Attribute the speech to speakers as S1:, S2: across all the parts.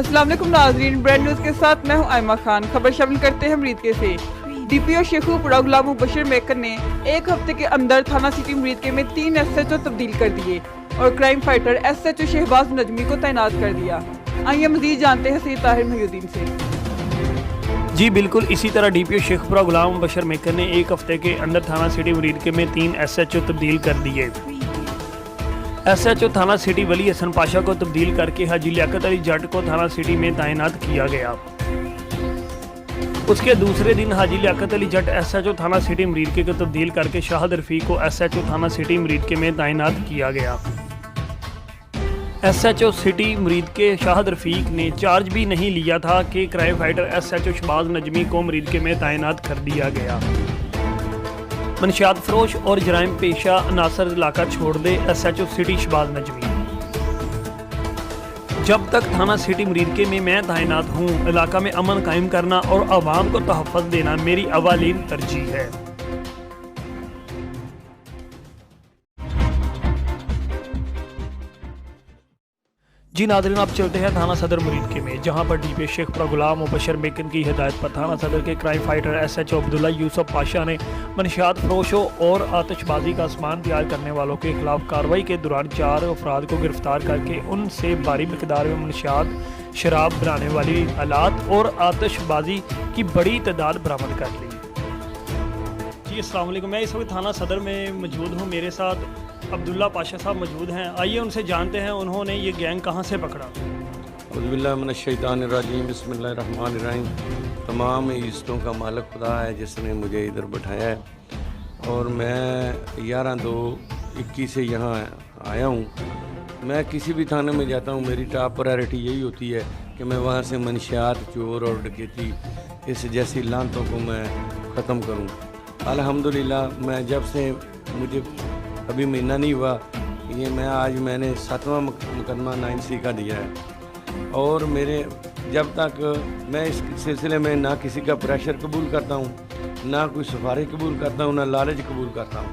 S1: अस्सलाम वालेकुम नाज़रीन, ब्रेड न्यूज़ के साथ मैं हूं आयमा खान। खबर शामिल करते हैं मरीदके से। DPO शेखुपुरा गुलाम मुबशर मेकर ने एक हफ्ते के अंदर थाना सिटी मरीदके में 3 SHO तब्दील कर दिए और crime fighter SHO Shahbaz Najmi को तैनात कर दिया। आइए मजीद जानते हैं सैयद ताहिर मोहिउद्दीन से।
S2: जी बिल्कुल, इसी तरह DPO शेखुपुरा गुलाम मुबशर मेकर ने एक हफ्ते के अंदर थाना सिटी मरीदके में 3 SHO तब्दील कर दिए। SHO थाना सिटी वली हसन पाशा को तब्दील करके हाजी लियाकत अली जट को थाना सिटी में तैनात किया गया। उसके दूसरे दिन हाजी लियाकत अली जट SHO थाना सिटी मरीदके को तब्दील करके शाहिद रफीक को SHO थाना सिटी मरीदके में तैनात किया गया। SHO सिटी मरीदके शाहिद रफीक ने चार्ज भी नहीं लिया था कि crime fighter SHO Shahbaz Najmi को मरीदके में तैनात कर दिया गया। मनशियात फरोश और जराइम पेशा अनासर इलाका छोड़ दे SHO सिटी शहबाज नजमी। जब तक थाना सिटी मरीदके में मैं तैनात हूँ, इलाका में अमन कायम करना और आवाम को तहफ़्फ़ुज़ देना मेरी अवालीन तरजीह है। जी नाज़रीन, आप चलते हैं थाना सदर मरीदके में, जहां पर DPO शेखुपुरा गुलाम मुबशर मेकर की हिदायत पर थाना सदर के crime fighter SHO Abdullah Yusuf Pasha ने मनशियात फरोशों और आतिशबाजी का सामान तैयार करने वालों के खिलाफ कार्रवाई के दौरान 4 अफराद को गिरफ्तार करके उनसे भारी मिकदार में मनशियात, शराब बनाने वाली आलात और आतिशबाजी की बड़ी तादाद बरामद कर ली। जी अस्सलाम वालेकुम, मैं इस वक्त थाना सदर में मौजूद हूँ। मेरे साथ अब्दुल्ला पाशा साहब मौजूद हैं। आइए उनसे जानते हैं उन्होंने ये गैंग कहाँ से पकड़ा।
S3: औज़ुबिल्लाहि मिनश्शैतानिर्रजीम, बिस्मिल्लाहिर्रहमानिर्रहीम। तमाम इज़्ज़तों का मालिक खुदा है जिसने मुझे इधर बैठाया है और मैं 11/2/21 से यहाँ आया हूँ। मैं किसी भी थाने में जाता हूँ, मेरी टॉप प्रायोरिटी यही होती है कि मैं वहाँ से मनशियात, चोर और डकैती इस जैसी लानतों को मैं ख़त्म करूँ। अल्हम्दुलिल्लाह मैं जब से मुझे अभी महीना नहीं हुआ, मैंने 7वां मुकदमा 9C का दिया है और मेरे जब तक मैं इस सिलसिले में ना किसी का प्रेशर कबूल करता हूँ, ना कोई सिफारिश कबूल करता हूँ, ना लालच कबूल करता हूँ।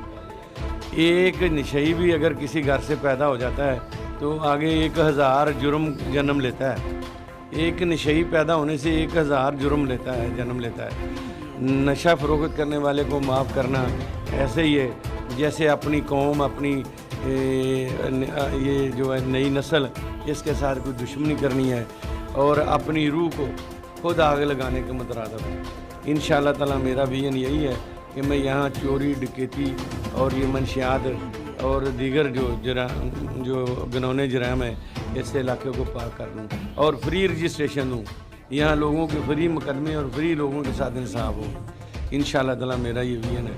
S3: एक नशई भी अगर किसी घर से पैदा हो जाता है तो आगे 1000 जुर्म जन्म लेता है। एक नशई पैदा होने से 1000 जुर्म जन्म लेता है। नशा फरोख्त करने वाले को माफ़ करना ऐसे ही है जैसे अपनी कौम, अपनी ये जो है नई नस्ल, इसके साथ कोई दुश्मनी करनी है और अपनी रूह को खुद आग लगाने के मुतरादिफ है। इंशाअल्लाह ताला मेरा विजन यही है कि मैं यहाँ चोरी, डकैती और ये मनशियात और दीगर जो घिनौने जराम है इस इलाके को पाक कर दूँ और फ्री रजिस्ट्रेशन दूँ। यहाँ लोगों के फ्री मुकदमे और फ्री लोगों के साथ इंसाफ हो। इंशाअल्लाह ताला मेरा ये विजन है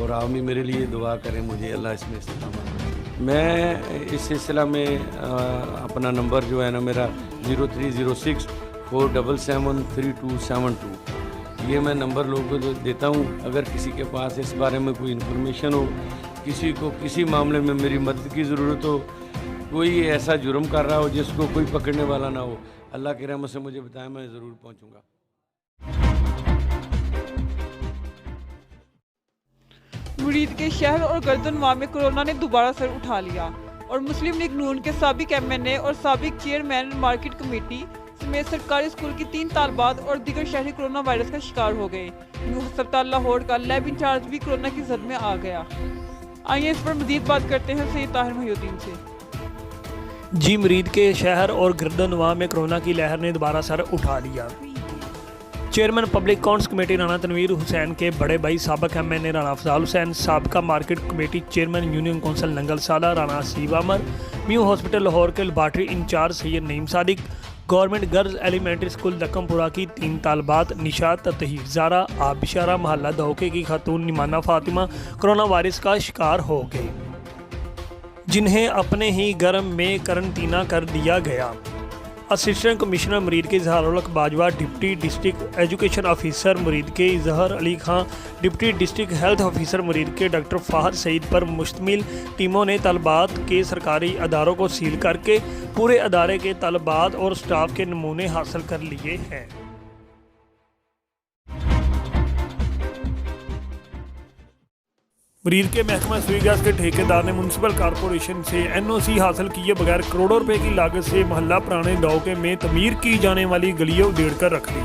S3: और आप भी मेरे लिए दुआ करें, मुझे अल्लाह इसमें इस्तेमाल। मैं इस सिलसिला में अपना नंबर जो है ना मेरा 0306 477 3272, ये मैं नंबर लोगों को देता हूँ। अगर किसी के पास इस बारे में कोई इन्फॉर्मेशन हो, किसी को किसी मामले में मेरी मदद की ज़रूरत हो, कोई ऐसा जुर्म कर रहा हो जिसको कोई पकड़ने वाला ना हो, अल्लाह की रहमत से मुझे बताएं, मैं ज़रूर पहुँचूँगा।
S1: मुरीद के शहर और गर्दनवा में कोरोना ने दोबारा सर उठा लिया और मुस्लिम लीग नून के साबिक MNA और साबिक चेयरमैन मार्केट कमेटी समेत सरकारी स्कूल की 3 तालबात और दीगर शहरी कोरोना वायरस का शिकार हो गए। न्यू अस्पताल लाहौर का लैब इंचार्ज भी कोरोना की जद में आ गया। आइए इस पर मजीद बात करते हैं सैयद ताहिर मोहिउद्दीन से।
S2: जी, मरीद के शहर और गर्दनवा में कोरोना की लहर ने दोबारा सर उठा लिया। Chairman public accounts committee Rana Tanveer Hussain के बड़े भाई साबिक MNA राना अफजाल हुसैन, साबिका market committee chairman union council Nangal Sala Rana Aseeb Amar, new hospital Lahore के laboratory incharge Syed Naeem Sadiq, government girls elementary school दक्कमपुरा की 3 तालबात निशात ततहीर ज़ारा, आबिशारा मोहल्ला धोखे की खातून निमाना फातिमा कोरोना वायरस का शिकार हो गए, जिन्हें अपने ही घर में करंटीना कर दिया गया। Assistant commissioner Muridke Izharul Bajwa, deputy district education officer Muridke Izhar Ali Khan, deputy district health officer Muridke doctor Fahad Saeed पर मुश्तमिल टीमों ने तलबात के सरकारी अदारों को सील करके पूरे अदारे के तलबात और स्टाफ के नमूने हासिल कर लिए हैं। मरीद के महकमा सुई गैस के ठेकेदार ने म्यूनसिपल कॉरपोरेशन से एनओसी हासिल किए बगैर करोड़ों रुपए की लागत से मोहल्ला पुराने दौके में तमीर की जाने वाली गलियां उधेड़ कर रख दी।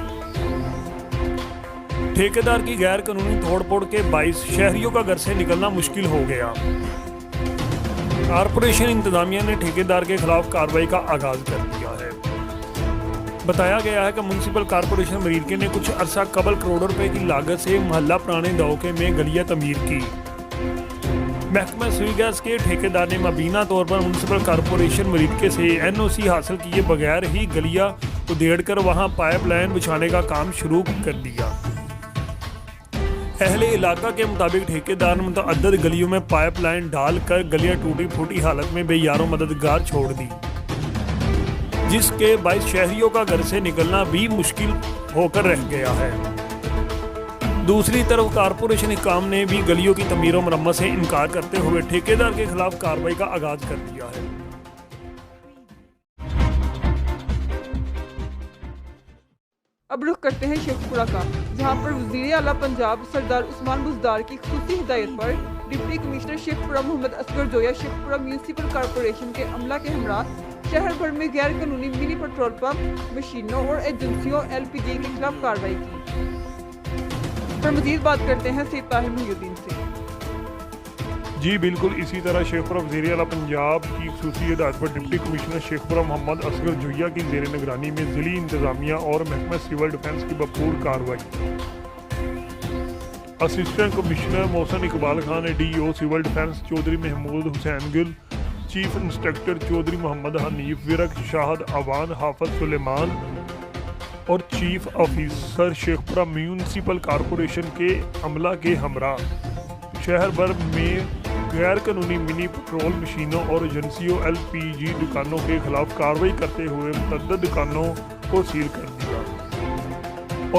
S2: ठेकेदार की गैर कानूनी तोड़फोड़ के बाइस शहरियों का घर से निकलना मुश्किल हो गया। कॉरपोरेशन इंतजामिया ने ठेकेदार के खिलाफ कार्रवाई का आगाज कर दिया है। बताया गया है कि म्यूनसिपल कॉरपोरेशन मरीदके ने कुछ अरसा कबल करोड़ों रुपए की लागत से मोहल्ला पुराने दौके में गलियां तमीर की। महकमा सुई गैस के ठेकेदार ने मबीना तौर पर म्यूनसिपल कॉरपोरेशन मरीदके से एनओसी हासिल किए बगैर ही गलियां उधेड़ कर वहां पाइप लाइन बिछाने का काम शुरू कर दिया। अहले इलाका के मुताबिक ठेकेदार ने मुतअद्दिद गलियों में पाइप लाइन डाल कर गलियां टूटी फूटी हालत में बेयारों मददगार छोड़ दी, जिसके बाइस शहरियों का घर से निकलना भी मुश्किल होकर रह गया है। दूसरी तरफ कॉरपोरेशन हुकाम ने भी गलियों की तमीर और मरम्मत से इनकार करते हुए ठेकेदार के खिलाफ कार्रवाई का आगाज कर दिया है।
S1: अब रुख करते हैं शेखपुरा का, जहां पर वज़ीर आला पंजाब सरदार उस्मान बुज़दार की खुसूसी हिदायत पर deputy commissioner Sheikhupura Mohammad Asghar Joya Sheikhupura municipal corporation के अमला के हमरा शहर भर में गैर कानूनी मिनी पेट्रोल पंप, मशीनों और एजेंसियों LPG के खिलाफ कार्रवाई की। पर मजीद बात करते हैं सैयद ताहिर मुहीउद्दीन से।
S4: जी बिल्कुल, इसी तरह शेखपुरा वज़ीर आला पंजाब की खुसूसी हिदायत पर डिप्टी कमिश्नर शेखपुरा मोहम्मद असगर जोया की ज़ेर निगरानी में ज़िली इंतज़ामिया और महकमा सिविल डिफेंस की भरपूर कार्रवाई। असिस्टेंट कमिश्नर मोहसिन इकबाल खान ने DO civil defence Chaudhry Mahmood Hussain Gill, chief inspector Chaudhry Mohammad Hanif Virk, Shahid Awan, Hafiz Sulaiman और chief officer Sheikhupura municipal corporation के अमला के हमरा शहर भर में गैर कानूनी मिनी पेट्रोल मशीनों और एजेंसियों LPG दुकानों के खिलाफ कार्रवाई करते हुए मुतअद्दिद दुकानों को सील कर दिया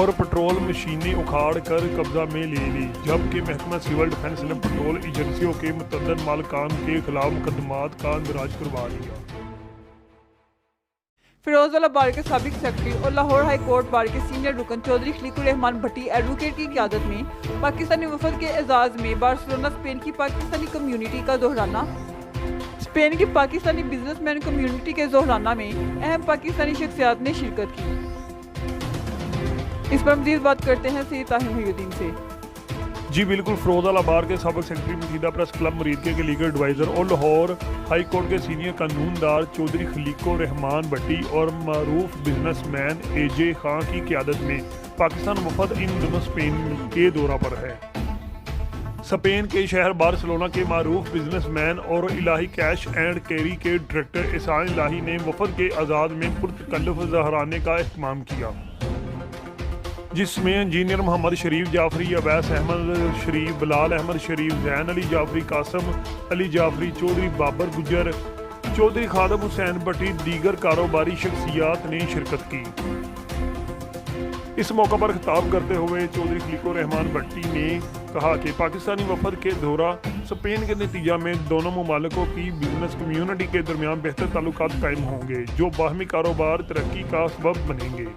S4: और पेट्रोल मशीनें उखाड़ कर कब्जा में ले ली, जबकि महकमा सिविल डिफेंस ने पेट्रोल एजेंसियों के मुतअद्दिद मालिकान के खिलाफ मुकदमात का इंदराज करवा लिया।
S1: फिरोजवाला बार के साबिक सेक्रेटरी और लाहौर हाई कोर्ट बार के सीनियर रुकन चौधरी खलीकुर रहमान भट्टी एडवोकेट की क़यादत में पाकिस्तानी वफद के एजाज़ में बार्सिलोना स्पेन की पाकिस्तानी कम्युनिटी का दोहराना। स्पेन की पाकिस्तानी बिजनेसमैन कम्युनिटी के दोहराना में अहम पाकिस्तानी शख्सियात ने शिरकत की। इस पर मज़ीद बात करते हैं सैयद ताहिर मुहीउद्दीन से।
S4: जी बिल्कुल, फिरोजवाला बार के साबिक सेक्रेटरी मसीदा प्रेस क्लब मरीदके के लीगल एडवाइज़र और लाहौर हाई कोर्ट के सीनियर कानूनदार चौधरी खलीकुर रहमान भट्टी और मारूफ बिजनेसमैन AJ खां की क़यादत में पाकिस्तान वफद इन दिनों स्पेन के दौरा पर है। स्पेन के शहर बार्सिलोना के मारूफ बिजनेसमैन और इलाही कैश एंड कैरी के डायरेक्टर एहसान इलाही ने वफद के आज़ाद में पुरतकल्लुफ़ ज़हराने का इहतमाम किया, जिसमें इंजीनियर मोहम्मद शरीफ जाफरी, अवैस अहमद शरीफ, बिलाल अहमद शरीफ, जैन अली जाफरी, कासम अली जाफरी, चौधरी बाबर गुजर, चौधरी खादम हुसैन भट्टी, दीगर कारोबारी शख्सियात ने शिरकत की। इस मौका पर खिताब करते हुए चौधरी खलीकुर रहमान भट्टी ने कहा कि पाकिस्तानी वफद के दौरा स्पेन के नतीजा में दोनों मुमालिकों की बिजनेस कम्युनिटी के दरमियान बेहतर ताल्लुकात कायम होंगे, जो बाहमी कारोबार तरक्की का सबब बनेंगे।